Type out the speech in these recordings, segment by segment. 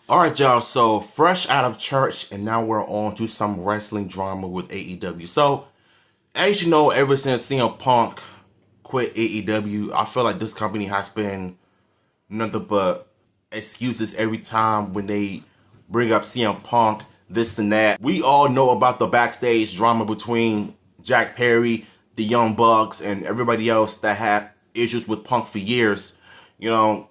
Alright, y'all, so fresh out of church, and now we're on to some wrestling drama with AEW. So, as you know, ever since CM Punk quit AEW, I feel like this company has been nothing but excuses every time when they bring up CM Punk, this and that. We all know about the backstage drama between Jack Perry, the Young Bucks, and everybody else that had issues with Punk for years. You know,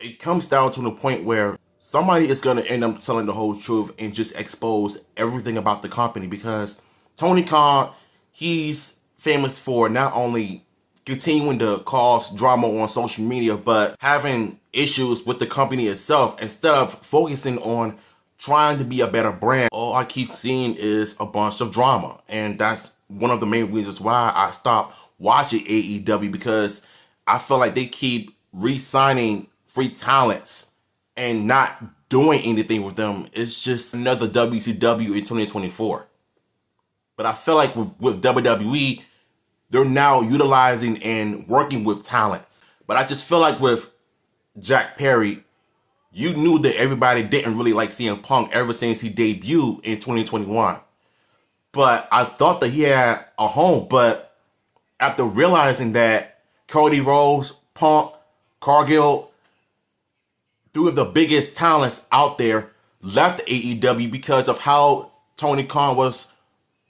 it comes down to the point where somebody is going to end up telling the whole truth and just expose everything about the company, because Tony Khan, he's famous for not only continuing to cause drama on social media, but having issues with the company itself. Instead of focusing on trying to be a better brand, all I keep seeing is a bunch of drama. And that's one of the main reasons why I stopped watching AEW, because I feel like they keep re-signing free talents and not doing anything with them. It's just another WCW in 2024. But I feel like with WWE, they're now utilizing and working with talents. But I just feel like with Jack Perry, you knew that everybody didn't really like CM Punk ever since he debuted in 2021. But I thought that he had a home. But after realizing that Cody Rhodes, Punk, Cargill, three of the biggest talents out there, left AEW because of how Tony Khan was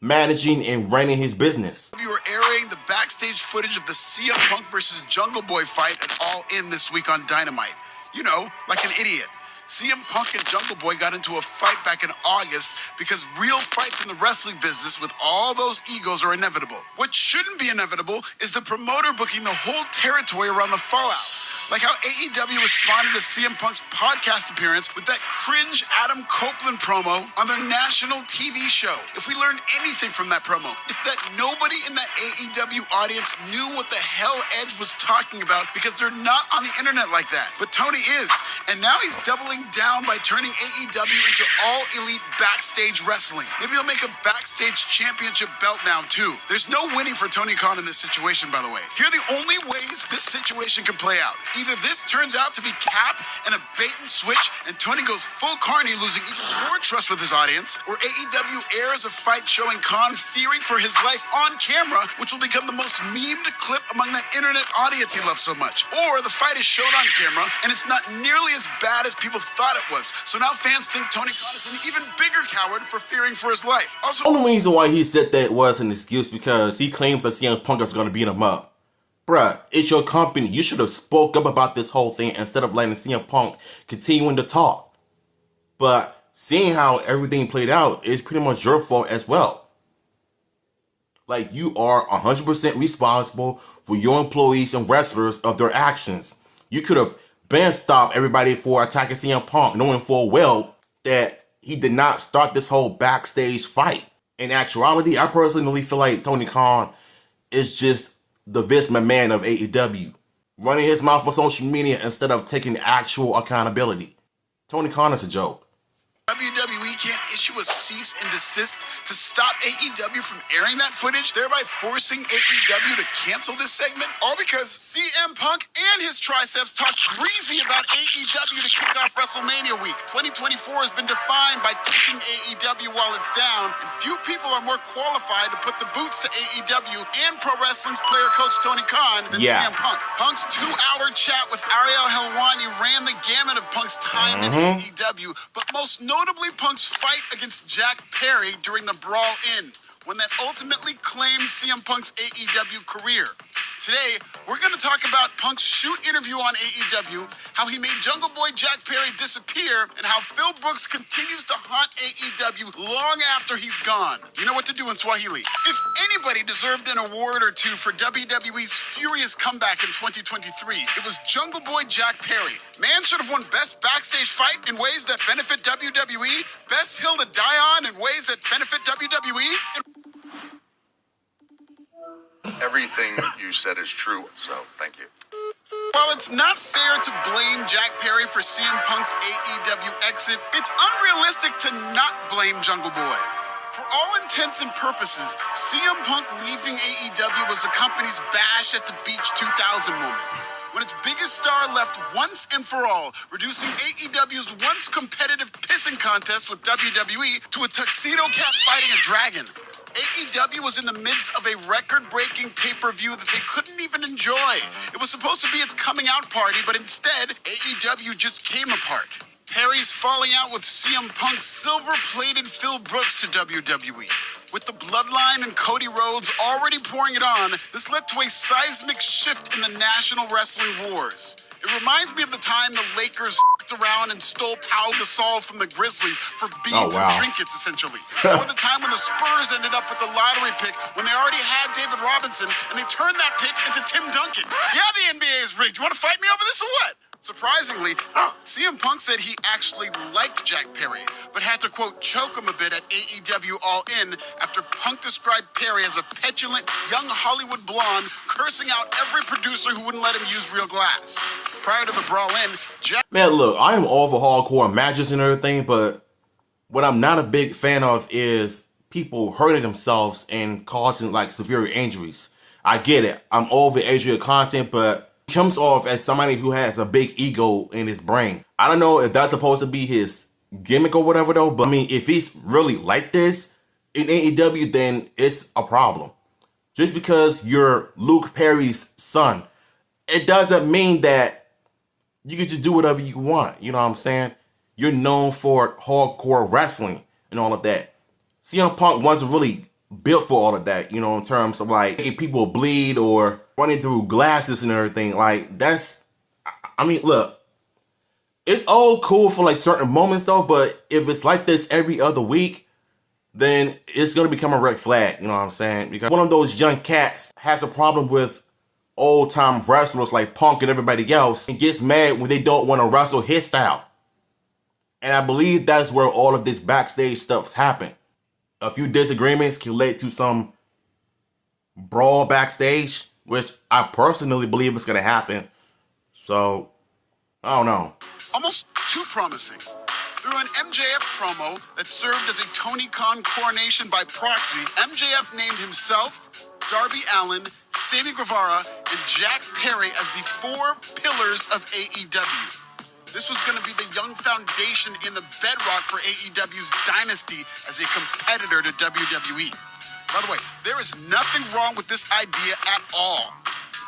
managing and running his business. We were airing the backstage footage of the CM Punk versus Jungle Boy fight at All In this week on Dynamite. You know, like an idiot. CM Punk and Jungle Boy got into a fight back in August because real fights in the wrestling business with all those egos are inevitable. What shouldn't be inevitable is the promoter booking the whole territory around the fallout. Like how AEW responded to CM Punk's podcast appearance with that cringe Adam Copeland promo on their national TV show. If we learned anything from that promo, it's that nobody in that AEW audience knew what the hell Edge was talking about, because they're not on the internet like that. But Tony is, and now he's doubling down by turning AEW into all elite backstage wrestling. Maybe he'll make a backstage championship belt now too. There's no winning for Tony Khan in this situation, by the way. Here are the only ways this situation can play out. Either this turns out to be cap and a bait and switch, and Tony goes full carny, losing even more trust with his audience, or AEW airs a fight showing Khan fearing for his life on camera, which will become the most memed clip among that internet audience he loves so much. Or the fight is shown on camera, and it's not nearly as bad as people thought it was. So now fans think Tony Khan is an even bigger coward for fearing for his life. Also, the only reason why he said that was an excuse because he claims that CM Punk is going to beat him up. Bruh, it's your company. You should have spoke up about this whole thing instead of letting CM Punk continuing to talk. But seeing how everything played out is pretty much your fault as well. Like, you are 100% responsible for your employees and wrestlers of their actions. You could have been stopped everybody for attacking CM Punk, knowing full well that he did not start this whole backstage fight. In actuality, I personally feel like Tony Khan is just the Vince McMahon of AEW, running his mouth on social media instead of taking actual accountability. Tony Khan is a joke. WWE can't issue a cease and desist to stop AEW from airing that footage, thereby forcing AEW to cancel this segment, all because CM Punk and his triceps talked greasy about AEW to kick off WrestleMania week. 2024 has been defined by kicking AEW while it's down, and few people are more qualified to put the boots to AEW and pro wrestling's player coach Tony Khan than CM Punk. Punk's 2-hour chat with Ariel Helwani ran the gamut of Punk's time in AEW, but most notably Punk's fight against Jack Perry during the Brawl In, one that ultimately claimed CM Punk's AEW career. Today, we're going to talk about Punk's shoot interview on AEW, how he made Jungle Boy Jack Perry disappear, and how Phil Brooks continues to haunt AEW long after he's gone. You know what to do in Swahili. If anybody deserved an award or two for WWE's furious comeback in 2023, it was Jungle Boy Jack Perry. Man should have won Best Backstage Fight in ways that benefit WWE, Best Hill to Die On in ways that benefit WWE, and everything you said is true, so thank you. while it's not fair to blame Jack Perry for CM Punk's AEW exit, it's unrealistic to not blame Jungle Boy. For all intents and purposes, CM Punk leaving AEW was the company's Bash at the Beach 2000 moment, when its biggest star star left once and for all, reducing AEW's once competitive pissing contest with WWE to a tuxedo cat fighting a dragon. AEW was in the midst of a record-breaking pay-per-view that they couldn't even enjoy. It was supposed to be its coming-out party, but instead, AEW just came apart. Perry's falling out with CM Punk's silver-plated Phil Brooks to WWE. With the Bloodline and Cody Rhodes already pouring it on, this led to a seismic shift in the National Wrestling Wars. It reminds me of the time the Lakers f***ed around and stole Pau Gasol from the Grizzlies for beads and trinkets, essentially. Or the time when the Spurs ended up with the lottery pick when they already had David Robinson and they turned that pick into Tim Duncan. Yeah, the NBA is rigged. You want to fight me over this or what? Surprisingly, CM Punk said he actually liked Jack Perry, but had to, quote, choke him a bit at AEW All In after Punk described Perry as a petulant, young Hollywood blonde cursing out every producer who wouldn't let him use real glass. Prior to the brawl-in, Jack... Man, look, I am all for hardcore matches and everything, but what I'm not a big fan of is people hurting themselves and causing, like, severe injuries. I get it. I'm all over Asia content, but comes off as somebody who has a big ego in his brain. I don't know if that's supposed to be his gimmick or whatever though, but I mean, if he's really like this in AEW, then it's a problem. Just because you're Luke Perry's son, it doesn't mean that you can just do whatever you want. You know what I'm saying? You're known for hardcore wrestling and all of that. CM Punk wasn't really built for all of that, you know, in terms of like making people bleed or running through glasses and everything. Like, that's, I mean, look, it's all cool for like certain moments though, but if it's like this every other week, then it's going to become a red flag, you know what I'm saying? Because one of those young cats has a problem with old time wrestlers like Punk and everybody else and gets mad when they don't want to wrestle his style. And I believe that's where all of this backstage stuff's happened. A few disagreements can lead to some brawl backstage, which I personally believe is going to happen. So, I don't know. Almost too promising. Through an MJF promo that served as a Tony Khan coronation by proxy, MJF named himself, Darby Allin, Sammy Guevara, and Jack Perry as the 4 pillars of AEW. This was going to be the young foundation in the bedrock for AEW's dynasty as a competitor to WWE. By the way, there is nothing wrong with this idea at all.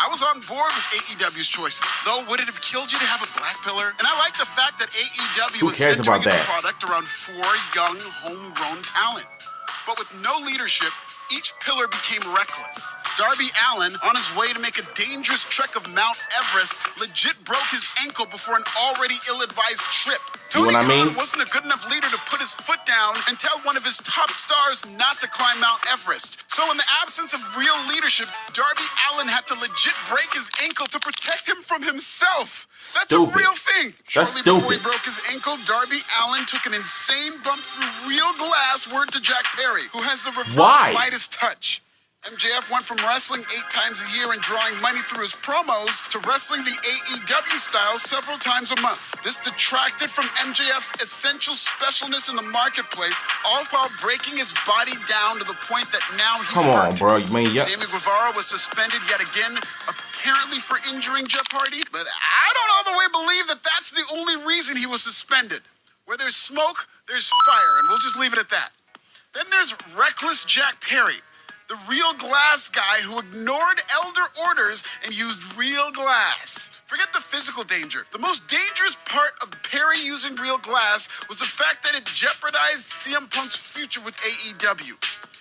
I was on board with AEW's choices, though would it have killed you to have a black pillar? And I like the fact that AEW was centering its product around 4 young, homegrown talent. But with no leadership, each pillar became reckless. Darby Allin, on his way to make a dangerous trek of Mount Everest, legit broke his ankle before an already ill-advised trip. Tony Khan wasn't a good enough leader to put his foot down and tell one of his top stars not to climb Mount Everest. So in the absence of real leadership, Darby Allin had to legit break his ankle to protect him from himself. That's a real thing. Shortly before he broke his ankle, Darby Allin took an insane bump through real glass, word to Jack Perry, who has the reverse Midas touch. MJF went from wrestling 8 times a year and drawing money through his promos to wrestling the AEW style several times a month. This detracted from MJF's essential specialness in the marketplace, all while breaking his body down to the point that now he's hurt. Come on, bro. Sammy Guevara was suspended yet again, apparently for injuring Jeff Hardy, but I don't all the way believe that that's the only reason he was suspended. Where there's smoke, there's fire, and we'll just leave it at that. Then there's reckless Jack Perry, the real glass guy who ignored elder orders and used real glass. Forget the physical danger. The most dangerous part of Perry using real glass was the fact that it jeopardized CM Punk's future with AEW.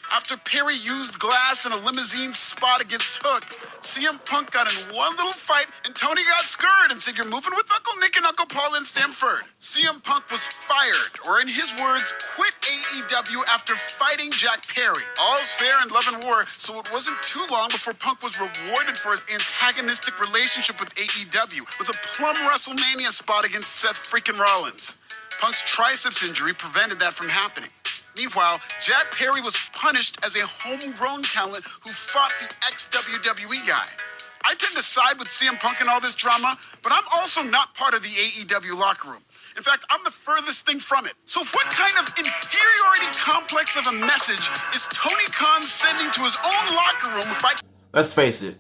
After Perry used glass in a limousine spot against Hook, CM Punk got in one little fight and Tony got scared and said, "You're moving with Uncle Nick and Uncle Paul in Stamford." CM Punk was fired, or in his words, quit AEW after fighting Jack Perry. All's fair in love and war, so it wasn't too long before Punk was rewarded for his antagonistic relationship with AEW with a plum WrestleMania spot against Seth freaking Rollins. Punk's triceps injury prevented that from happening. Meanwhile, Jack Perry was punished as a homegrown talent who fought the ex-WWE guy. I tend to side with CM Punk in all this drama, but I'm also not part of the AEW locker room. In fact, I'm the furthest thing from it. So what kind of inferiority complex of a message is Tony Khan sending to his own locker room by... Let's face it.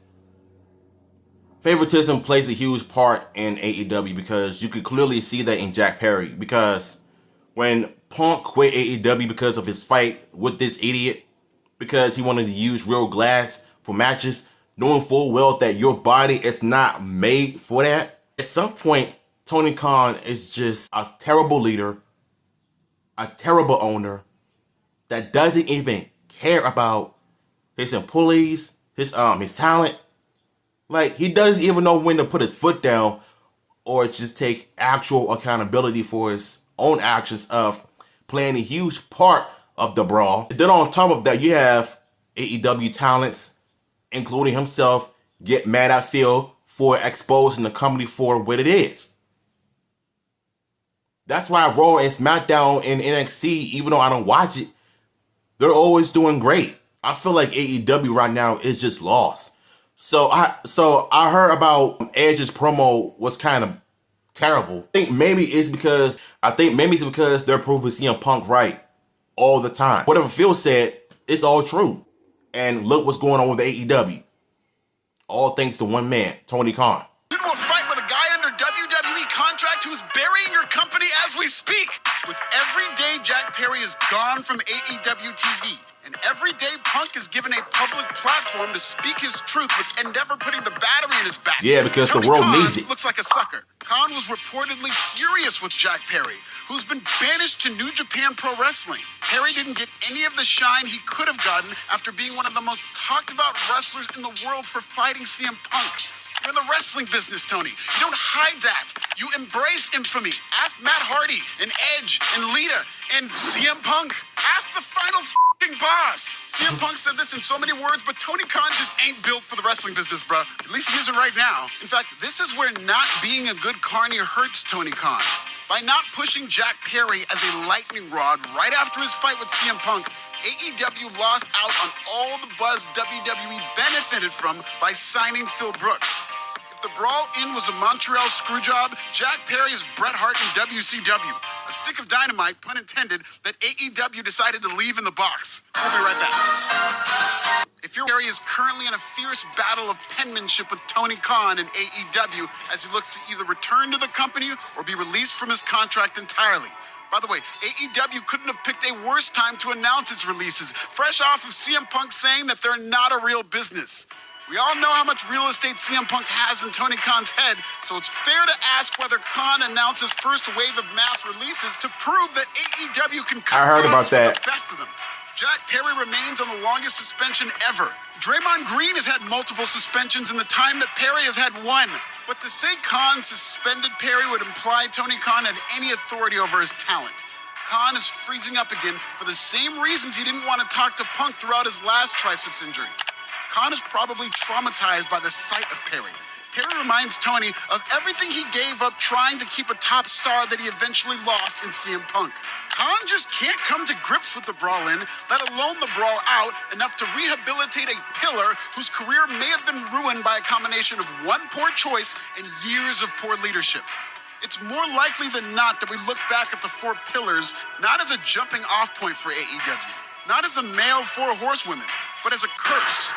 favoritism plays a huge part in AEW because you could clearly see that in Jack Perry. Because when Punk quit AEW because of his fight with this idiot, because he wanted to use real glass for matches, knowing full well that your body is not made for that. At some point, Tony Khan is just a terrible leader, a terrible owner that doesn't even care about his employees, his talent. Like, he doesn't even know when to put his foot down or just take actual accountability for his own actions of playing a huge part of the brawl. And then on top of that, you have AEW talents, including himself, get mad at Phil for exposing the company for what it is. That's why Raw and SmackDown in NXT, even though I don't watch it, they're always doing great. I feel like AEW right now is just lost. So I heard about Edge's promo was kind of terrible. I think maybe it's because they're proving CM Punk right all the time. Whatever Phil said, it's all true. And look what's going on with AEW. All thanks to one man, Tony Khan. You will fight with a guy under WWE contract who's burying your company as we speak. With every day, Jack Perry is gone from AEW TV. And every day, Punk is given a public platform to speak his truth with Endeavor putting the battery in his back. Yeah, because Tony the world Khan needs it. looks like a sucker. Khan was reportedly furious with Jack Perry, who's been banished to New Japan Pro Wrestling. Perry didn't get any of the shine he could have gotten after being one of the most talked about wrestlers in the world for fighting CM Punk. You're in the wrestling business, Tony. You don't hide that. You embrace infamy. Ask Matt Hardy and Edge and Lita and CM Punk. Ask the final boss. CM Punk said this in so many words, but Tony Khan just ain't built for the wrestling business, bro. At least he isn't right now. In fact, this is where not being a good carny hurts Tony Khan. By not pushing Jack Perry as a lightning rod right after his fight with CM Punk, AEW lost out on all the buzz WWE benefited from by signing Phil Brooks. If the Brawl In was a Montreal screwjob, Jack Perry is Bret Hart in WCW. A stick of dynamite, pun intended, that AEW decided to leave in the box. We'll be right back. If your Perry is currently in a fierce battle of penmanship with Tony Khan and AEW as he looks to either return to the company or be released from his contract entirely. By the way, AEW couldn't have picked a worse time to announce its releases, fresh off of CM Punk saying that they're not a real business. We all know how much real estate CM Punk has in Tony Khan's head, so it's fair to ask whether Khan announces first wave of mass releases to prove that AEW can cut costs with the best of them. Jack Perry remains on the longest suspension ever. Draymond Green has had multiple suspensions in the time that Perry has had one. But to say Khan suspended Perry would imply Tony Khan had any authority over his talent. Khan is freezing up again for the same reasons he didn't want to talk to Punk throughout his last triceps injury. Khan is probably traumatized by the sight of Perry. Perry reminds Tony of everything he gave up trying to keep a top star that he eventually lost in CM Punk. Khan just can't come to grips with the Brawl In, let alone the Brawl Out, enough to rehabilitate a pillar whose career may have been ruined by a combination of one poor choice and years of poor leadership. It's more likely than not that we look back at the four pillars not as a jumping off point for AEW, not as a male four horsewomen, but as a curse.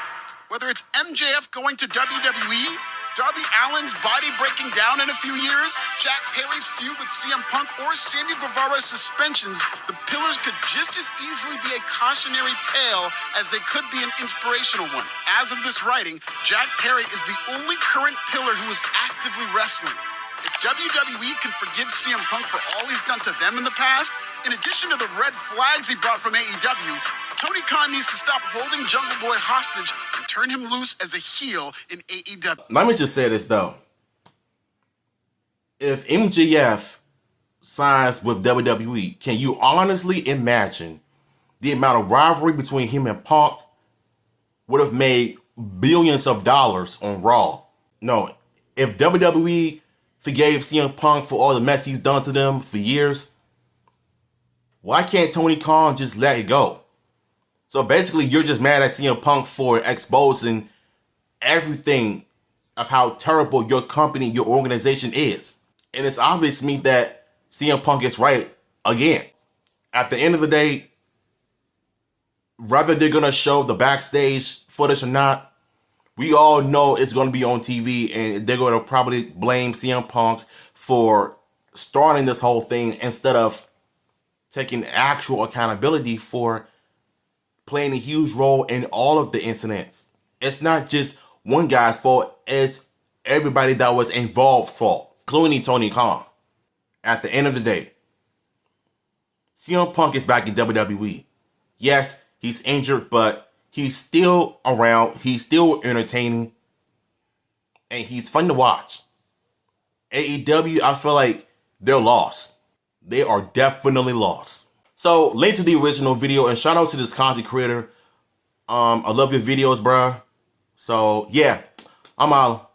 Whether it's MJF going to WWE, Darby Allin's body breaking down in a few years, Jack Perry's feud with CM Punk, or Sammy Guevara's suspensions, the pillars could just as easily be a cautionary tale as they could be an inspirational one. As of this writing, Jack Perry is the only current pillar who is actively wrestling. If WWE can forgive CM Punk for all he's done to them in the past, in addition to the red flags he brought from AEW, Tony Khan needs to stop holding Jungle Boy hostage and turn him loose as a heel in AEW. Let me just say this, though. If MJF signs with WWE, can you honestly imagine the amount of rivalry between him and Punk would have made billions of dollars on Raw? No. If WWE forgave CM Punk for all the mess he's done to them for years, why can't Tony Khan just let it go? So basically, you're just mad at CM Punk for exposing everything of how terrible your company, your organization is. And it's obvious to me that CM Punk is right again. At the end of the day, whether they're going to show the backstage footage or not, we all know it's going to be on TV, and they're going to probably blame CM Punk for starting this whole thing instead of taking actual accountability for playing a huge role in all of the incidents. It's not just one guy's fault, it's everybody that was involved's fault, including Tony Khan. At the end of the day, CM Punk is back in WWE. Yes, he's injured, but he's still around, he's still entertaining, and he's fun to watch. AEW, I feel like they're lost. They are definitely lost. So, link to the original video, and shout out to this content creator. I love your videos, bruh. So, yeah, I'm out.